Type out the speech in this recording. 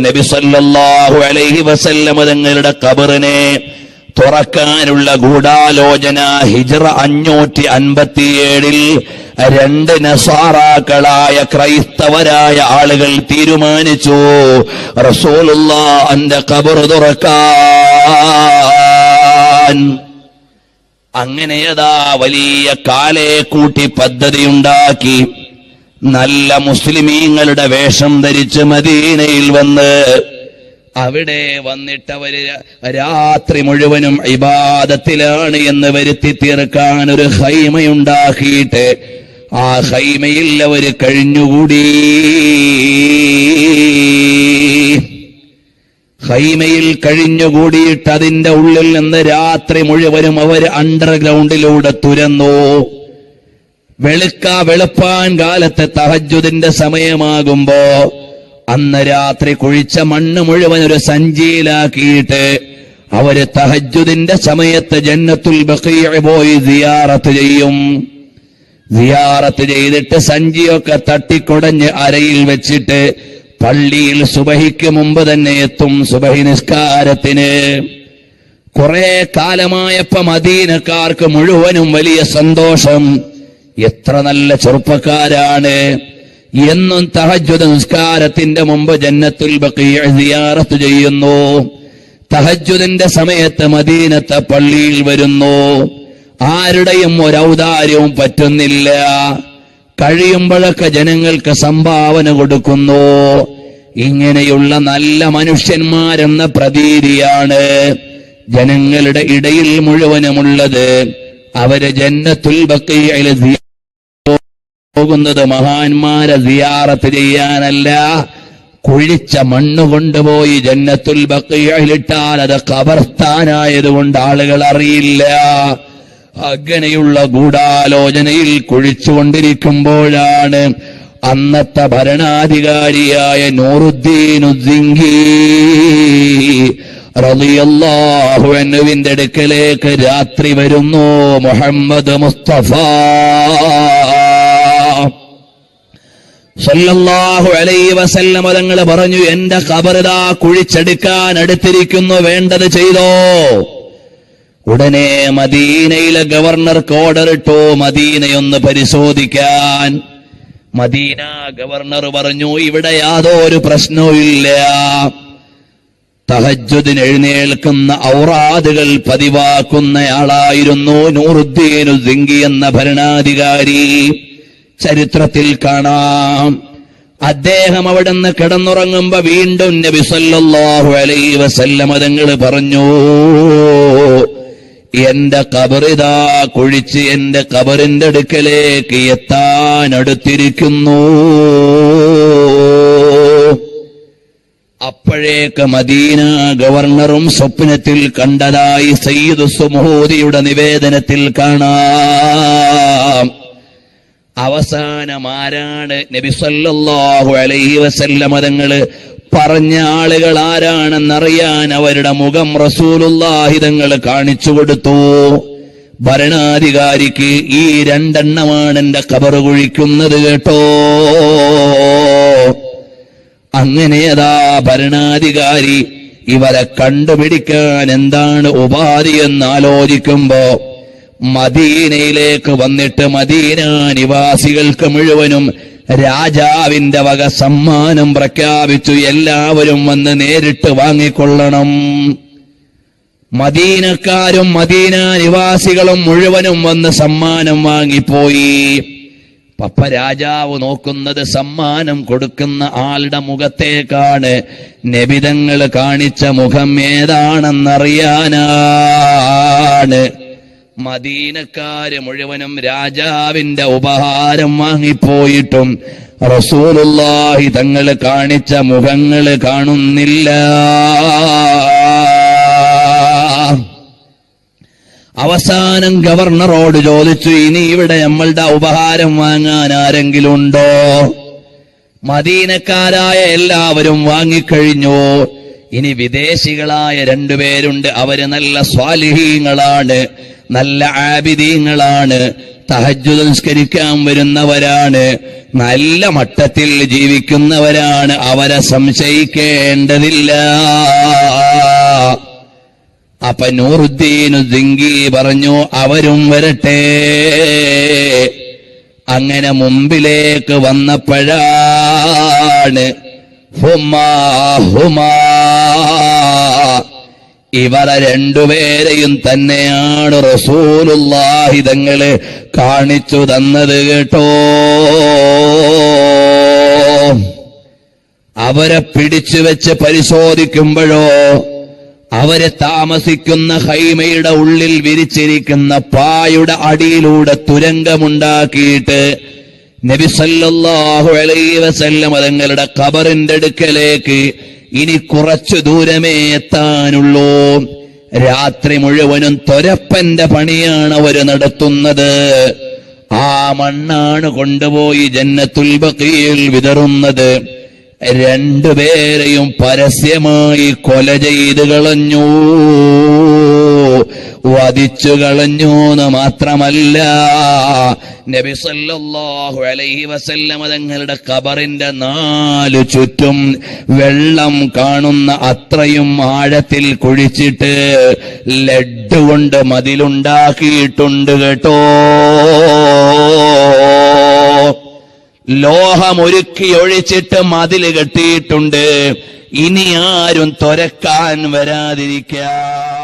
നബി സല്ലല്ലാഹു അലൈഹി വസല്ലം തങ്ങളുടെ ഖബറിനെ തുറക്കാനുള്ള ഗൂഢാലോചന ഹിജ്റ 557 രണ്ട് നസാറാക്കളായ ക്രൈസ്തവരായ ആളുകൾ തീരുമാനിച്ചു റസൂലുള്ളാഹിന്റെ ഖബർ തുറക്കാൻ. അങ്ങനെയതാ വലിയ കാലേക്കൂട്ടി പദ്ധതിയുണ്ടാക്കി നല്ല മുസ്ലിമീങ്ങളുടെ വേഷം ധരിച്ച് മദീനയിൽ വന്ന് അവിടെ വന്നിട്ടവര് രാത്രി മുഴുവനും ഇബാദത്തിലാണ് എന്ന് വരുത്തി തീർക്കാൻ ഒരു ഖൈമയുണ്ടാക്കിയിട്ട് ആ ഖൈമയിൽ അവര് കഴിഞ്ഞുകൂടി. ഖൈമയിൽ കഴിഞ്ഞുകൂടിയിട്ട് അതിന്റെ ഉള്ളിൽ നിന്ന് രാത്രി മുഴുവനും അവർ അണ്ടർഗ്രൗണ്ടിലൂടെ തുരന്നു. വെളുപ്പാൻ കാലത്തെ തഹജ്ജുദിന്റെ സമയമാകുമ്പോ അന്ന് രാത്രി കുഴിച്ച മണ്ണ് മുഴുവൻ ഒരു സഞ്ചിയിലാക്കിയിട്ട് അവര് തഹജ്ജുദിന്റെ സമയത്ത് ജന്നത്തുൽ ബഖീഅ പോയി സിയാറത്ത് ചെയ്യും. സിയാറത്ത് ചെയ്തിട്ട് സഞ്ചിയൊക്കെ തട്ടിക്കുടഞ്ഞ് അരയിൽ വെച്ചിട്ട് പള്ളിയിൽ സുബഹിക്ക് മുമ്പ് തന്നെ എത്തും സുബഹി നിസ്കാരത്തിന്. കുറെ കാലമായപ്പോ മദീനക്കാർക്ക് മുഴുവനും വലിയ സന്തോഷം. എത്ര നല്ല ചെറുപ്പക്കാരാണ്. എന്നും തഹജ്ജുദ് നിസ്കാരത്തിന്റെ മുമ്പ് ജന്നത്തുൽ ബഖീഅ സിയാറത്ത് ചെയ്യുന്നു. തഹജ്ജുദിന്റെ സമയത്ത് മദീനത്തെ പള്ളിയിൽ വരുന്നു. ആരുടെയും ഒരു ഔദാര്യവും പറ്റുന്നില്ല. കഴിയുമ്പോഴൊക്കെ ജനങ്ങൾക്ക് സംഭാവന കൊടുക്കുന്നു. ഇങ്ങനെയുള്ള നല്ല മനുഷ്യന്മാരെന്ന പ്രതീതിയാണ് ജനങ്ങളുടെ ഇടയിൽ മുഴുവനുമുള്ളത്. അവര് ജന്നത്തുൽ ബഖീഅയിൽ പോകുന്നത് മഹാന്മാരെ സിയാറത്ത് ചെയ്യാനല്ല, കുഴിച്ച മണ്ണ് കൊണ്ടുപോയി ജന്നത്തുൽ ബഖീഅയിലിട്ടാൽ അത് ഖബർസ്ഥാനായതുകൊണ്ട് ആളുകൾ അറിയില്ല. അങ്ങനെയുള്ള ഗൂഢാലോചനയിൽ കുഴിച്ചുകൊണ്ടിരിക്കുമ്പോഴാണ് അന്നത്തെ ഭരണാധികാരിയായ നൂറുദ്ദീൻ ഉസ്സിങ്കി റളിയല്ലാഹു അൻഹുവിന്റെ അടുക്കലേക്ക് രാത്രി വരുന്നു മുഹമ്മദ് മുസ്തഫ സല്ലല്ലാഹു അലൈഹി വസല്ലം തങ്ങൾ പറഞ്ഞു, എന്റെ ഖബറിതാ കുഴിച്ചെടുക്കാൻ അടുത്തിരിക്കുന്നു, വേണ്ടത് ചെയ്തോ. ഉടനെ മദീനയിലെ ഗവർണർക്ക് ഓർഡർ ഇട്ടു മദീനയൊന്ന് പരിശോധിക്കാൻ. മദീന ഗവർണർ പറഞ്ഞു, ഇവിടെ യാതൊരു പ്രശ്നവും ഇല്ല. തഹജ്ജുദിന് എഴുന്നേൽക്കുന്ന ഔറാദുകൾ പതിവാക്കുന്നയാളായിരുന്നു നൂറുദ്ദീൻ ഉസ്സിങ്കി എന്ന ഭരണാധികാരി. ചരിത്രത്തിൽ കാണാം. അദ്ദേഹം അവിടുന്ന് കിടന്നുറങ്ങുമ്പോ വീണ്ടും നബി സല്ലല്ലാഹു അലൈഹി വസല്ലം തങ്ങൾ പറഞ്ഞു, എന്റെ ഖബറിതാ കുഴിച്ച് എന്റെ ഖബറിന്റെ അടുക്കലേക്ക് എത്താൻ അടുത്തിരിക്കുന്നു. അപ്പോഴേക്ക് മദീന ഗവർണറും സ്വപ്നത്തിൽ കണ്ടതായി സയ്യിദ് സുമൂദിയുടെ നിവേദനത്തിൽ കാണാം. അവസാനം ആരാണ് നബി സല്ലല്ലാഹു അലൈഹി വസല്ലം തങ്ങള് പറഞ്ഞ ആളുകൾ ആരാണെന്നറിയാൻ അവരുടെ മുഖം റസൂലുള്ളാഹി തങ്ങൾ കാണിച്ചു കൊടുത്തു. ഭരണാധികാരിക്ക് ഈ രണ്ടെണ്ണമാണ് എന്റെ ഖബർ കുഴിക്കുന്നത് കേട്ടോ. അങ്ങനെയതാ ഭരണാധികാരി ഇവരെ കണ്ടുപിടിക്കാൻ എന്താണ് ഉപാധി എന്ന് ആലോചിക്കുമ്പോ മദീനയിലേക്ക് വന്നിട്ട് മദീന നിവാസികൾക്ക് മുഴുവനും രാജാവിന്റെ വക സമ്മാനം പ്രഖ്യാപിച്ചു. എല്ലാവരും വന്ന് നേരിട്ട് വാങ്ങിക്കൊള്ളണം. മദീനക്കാരും മദീന നിവാസികളും മുഴുവനും വന്ന് സമ്മാനം വാങ്ങിപ്പോയി. പപ്പ രാജാവ് നോക്കുന്നത് സമ്മാനം കൊടുക്കുന്ന ആളുടെ മുഖത്തേക്കാണ്. നബിതങ്ങൾ കാണിച്ച മുഖം ഏതാണെന്നറിയാനാണ്. മദീനക്കാര് മുഴുവനും രാജാവിന്റെ ഉപഹാരം വാങ്ങിപ്പോയിട്ടും റസൂലുള്ളാഹി തങ്ങൾ കാണിച്ച മുഖങ്ങൾ കാണുന്നില്ല. അവസാനം ഗവർണറോട് ചോദിച്ചു, ഇനി ഇവിടെ നമ്മളുടെ ഉപഹാരം വാങ്ങാൻ ആരെങ്കിലും ഉണ്ടോ? മദീനക്കാരായ എല്ലാവരും വാങ്ങിക്കഴിഞ്ഞു. ഇനി വിദേശികളായ രണ്ടുപേരുണ്ട്. അവര് നല്ല സ്വാലിഹീങ്ങളാണ്, നല്ല ആബിദീങ്ങളാണ്. തഹജ്ജുദ് നിസ്കരിക്കാൻ വരുന്നവരാണ്, നല്ല മട്ടത്തിൽ ജീവിക്കുന്നവരാണ്, അവരെ സംശയിക്കേണ്ടതില്ല. അപ്പൊ നൂറുദ്ദീൻ സിംഗി പറഞ്ഞു അവരും വരട്ടെ. അങ്ങനെ മുമ്പിലേക്ക് വന്നപ്പോഴാണ് ഇവരെ രണ്ടുപേരെയും തന്നെയാണ് റസൂലുള്ളാഹി തങ്ങള് കാണിച്ചു തന്നത് കേട്ടോ. അവരെ പിടിച്ചു വെച്ച് പരിശോധിക്കുമ്പോഴോ അവര് താമസിക്കുന്ന ഹൈമയുടെ ഉള്ളിൽ വിരിച്ചിരിക്കുന്ന പായുടെ അടിയിലൂടെ തുരങ്കമുണ്ടാക്കിയിട്ട് നബി സല്ലല്ലാഹു അലൈഹി വസല്ലം തങ്ങളുടെ ഖബറിന്റെ അടുക്കലേക്ക് ഇനി കുറച്ചു ദൂരമേ എത്താനുള്ളൂ. രാത്രി മുഴുവനും തൊരപ്പന്റെ പണിയാണ് അവര് നടത്തുന്നത്. ആ മണ്ണാണ് കൊണ്ടുപോയി ജന്നത്തുൽ ബഖീൽ വിതറുന്നത്. രണ്ടുപേരെയും പരസ്യമായി കൊല ചെയ്ത് കളഞ്ഞു, വധിച്ചു കളഞ്ഞു എന്ന് മാത്രമല്ല, നബി സല്ലല്ലാഹു അലൈഹി വസല്ലം തങ്ങളുടെ ഖബറിന്റെ 4 ചുറ്റും വെള്ളം കാണുന്ന അത്രയും ആഴത്തിൽ കുഴിച്ചിട്ട് ലഡ് കൊണ്ട് മതിലുണ്ടാക്കിയിട്ടുണ്ട് കേട്ടോ. ലോഹമൊരുക്കി ഒഴിച്ചിട്ട് മതിൽ കെട്ടിയിട്ടുണ്ട്. ഇനി ആരും തുരക്കാൻ വരാതിരിക്കാൻ.